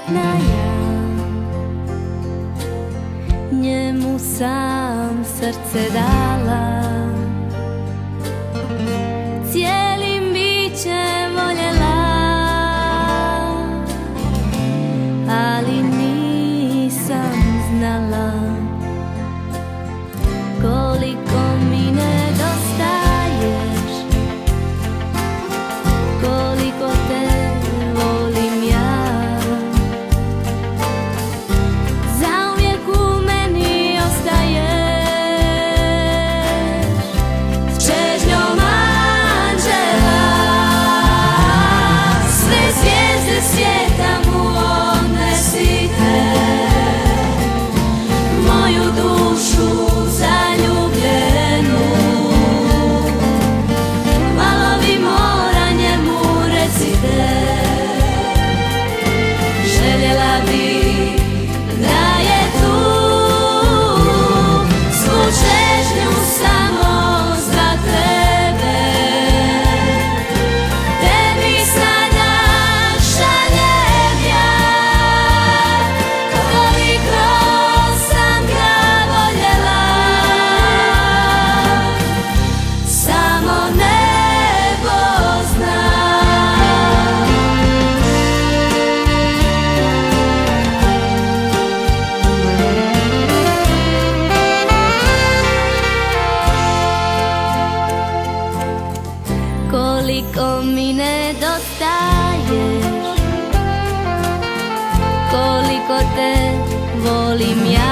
sretna ja, njemu sam srce dala, cijelim bićem voljela, ali nisam znala koliko mi nedostaješ, koliko te volim ja. Zauvijek u meni ostaješ, s čežnjom anđela. Sve zvijezde svijeta mu odnesite, moju dušu zaljubljenu. Valovi mora njemu recite, željela bi da je tu, svu čežnju samo za tebe. Tebi sada šaljem ja, koliko sam ga voljela, samo nebo zna. Koliko mi nedostaješ, koliko te volim ja.